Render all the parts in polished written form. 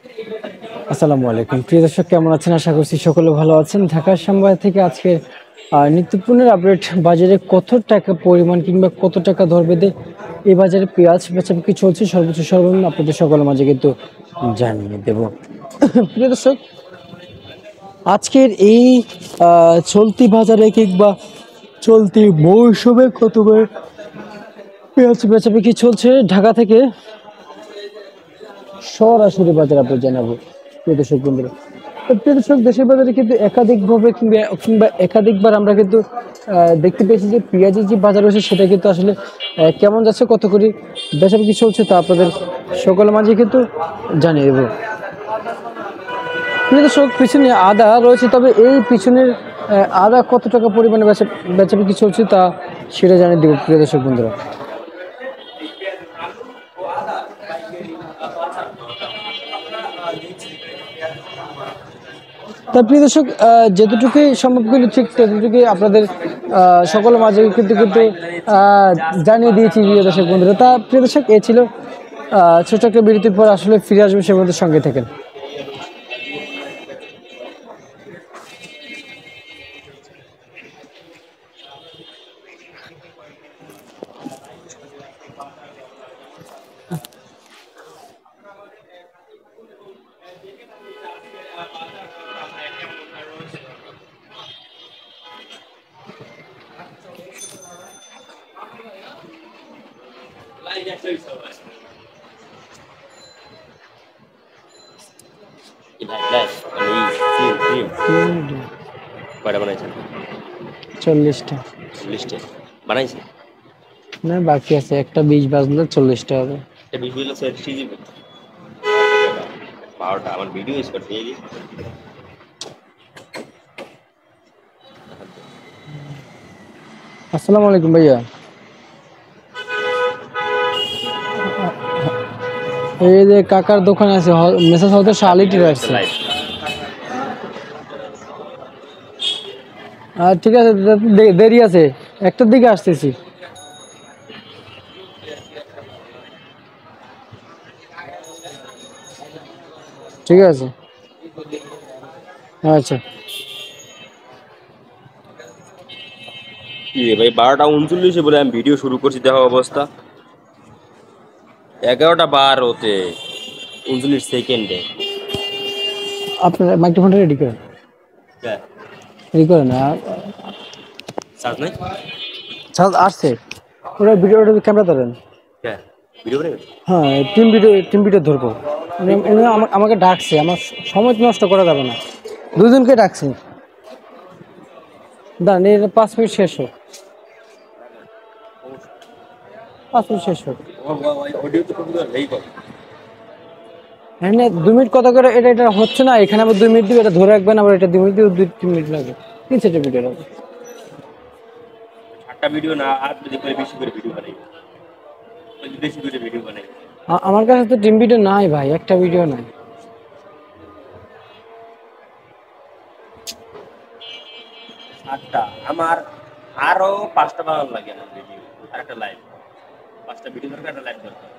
আসসালামু আলাইকুম প্রিয় দর্শক, কেমন আছেন? আশা করছি সকলে ভালো আছেন। ঢাকার শ্যামবাজার থেকে আজকে নিত্যপণ্যের আপডেট, বাজারে কত টাকা পরিমাণ কিংবা কত টাকা দর বেঁধে এই বাজারে পেঁয়াজ বেচাবিক্রি চলছে সর্বোচ্চ সর্বনিম্ন আপনাদের সকলের মাঝে কিন্তু জানিয়ে দেব। প্রিয় দর্শক, আজকের এই চলতি বাজারে কিংবা চলতি মৌসুমে কত পেঁয়াজ বেচাবিক্রি চলছে ঢাকা থেকে সরাসরি বাজার আপনি জানাবো। প্রিয় দর্শক বন্ধুরা, তো প্রিয় দর্শক, দেশের বাজারে কিন্তু একাধিকভাবে কিংবা একাধিকবার আমরা কিন্তু দেখতে পেয়েছি যে পেঁয়াজের যে বাজার রয়েছে সেটা কিন্তু আসলে কেমন যাচ্ছে, কত করে বেচাবিক্রি চলছে তা আপনাদের সকলের মাঝে কিন্তু জানিয়ে দেবো। প্রিয় দর্শক, পিছনে আদা রয়েছে, তবে এই পিছনের আদা কত টাকা পরিমাণে বেচাবিক্রি চলছে তা সেটা জানিয়ে দেবো প্রিয় দর্শক বন্ধুরা। তা প্রিয় দর্শক, যেতটুকুই সম্ভব কিন্তু ঠিক ততটুকুই আপনাদের সকলের মাঝে কিন্তু কিন্তু জানিয়ে দিয়েছি প্রিয় দর্শক বন্ধুরা। তা প্রিয় দর্শক, এ ছিল ছোট একটা বিরতির পর আসলে ফিরে আসবে, সে মধ্যে সঙ্গে থাকেন। কয়টা বানাইছেন? 40টা। 40টা বানাইছে? না, বাকি আছে, একটা 20 বাজলে 40টা হবে। এটা 20 বিল আছে 3 জিবি 12টা আমার ভিডিও স্কট দিয়ে দিই। আসসালামু আলাইকুম ভাইয়া। এই যে কাকার দোকান আছে, মেসাজ হতে শালিটির আসছে। ঠিক আছে, দেরি আছে, একটার দিকে আসতেছি। ঠিক আছে, আচ্ছা। কি রে ভাই, 12টা 39 বলে আমি ভিডিও শুরু করছি, দেখো অবস্থা 11টা 12 39 সেকেন্ডে। আপনার মাইক্রোফোনটা রেডি করেন, রেডি করেন। চার্জ নাই? আসছে, ওরা ভিডিওটা ক্যামেরা ধরেন। ভিডিও করে হ্যাঁ, টিম ভিডিও ধরবো। উনি আমাকে ডাকছে, আমার সময় নষ্ট করা যাবে না। দুজনকে ডাকছে, দাঁড়ান, 5 মিনিট শেষ হোক, 5 মিনিট শেষ হোক। অডিও তো খুব ভাই কর। হ্যাঁ, 2 মিনিট কথা করে এটা হচ্ছে না, এখানে আবার 2 মিনিট দিবে, এটা ধরে রাখবেন, আবার এটা 2 মিনিট দিবে, 2-3 মিনিট লাগবে, 3-4টা ভিডিও লাগবে। 8টা ভিডিও না, আর যদি করে বেশি করে ভিডিও বানাই, বেশি করে ভিডিও বানাই। আমার কাছে তো টিম ভিডিও নাই ভাই, একটা ভিডিও নাই। 8টা আমার আরো 5টা বানানো লাগে আমার ভিডিও, আর একটা লাইভ, 5টা ভিডিও দরকার, একটা লাইভ দরকার।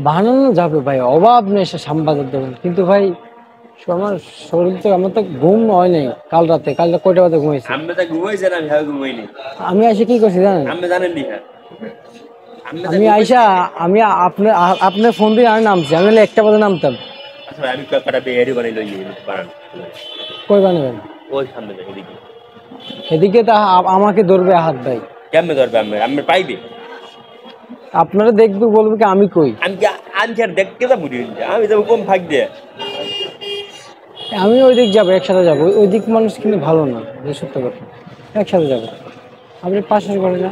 বানানো যাবে ভাই, অভাব নেই সে সাংবাদিক দেবেন, কিন্তু ভাই আমার শরীর তো, আমার তো ঘুম হয় নাই কাল রাতে কয়টা বাজে ঘুমাইছি আমি তো ঘুমাইছেন, আমি হ্যাঁ ঘুমাইনি। আমি এসে কি করছি জানেন? আমি জানেন নি হ্যাঁ, আমি আইসা আমি আপনার ফোন দিয়ে আমি নামছি, আমি হলে 1টা বাজে নামতাম। আচ্ছা আমি কটা বেয়ারি বানাই লই বানান। কই বানাবেন? ওই সামনে যাই এদিকে, এদিকে তা আমাকে ধরবে হাত ভাই। কেমনে ধরবে? আমি পাইবে, আপনারা দেখবে, বলবে কি আমি কই। আমি কি আমি কি আর দেখতে যাবো? আমি যাবো কম ভাগ দিয়ে। আমি ওই দিক যাবো, একসাথে যাবো, ওই দিক মানুষ কিন্তু ভালো না, যে সত্য কথা। একসাথে যাবো, আপনি পাশে করে না,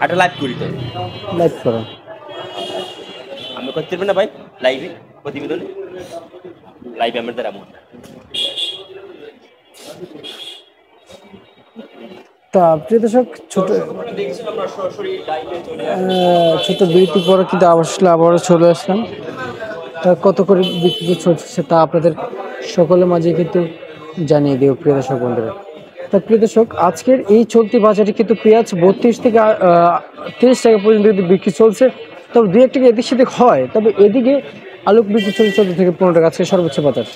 একটা লাইভ করি তো, লাইক করেন। আমি করতে পারবো না ভাই লাইভে প্রতিবেদনে, লাইভে আমার দ্বারা মন। তা প্রিয় দর্শক, ছোট বিরতির পরে কিন্তু আবারও চলে আসলাম। তা কত করে বিক্রি চলছে তা আপনাদের সকলের মাঝে কিন্তু জানিয়ে দিও প্রিয় দর্শক বন্ধুরা। তা প্রিয় দর্শক, আজকের এই চলতি বাজারে কিন্তু পেঁয়াজ 32 থেকে 30 টাকা পর্যন্ত কিন্তু বিক্রি চলছে তবে দুই এক টাকা এদিক সেদিক হয়, তবে এদিকে আলু বিক্রি চলছে 14 থেকে 15 টাকা আজকে সর্বোচ্চ বাজার।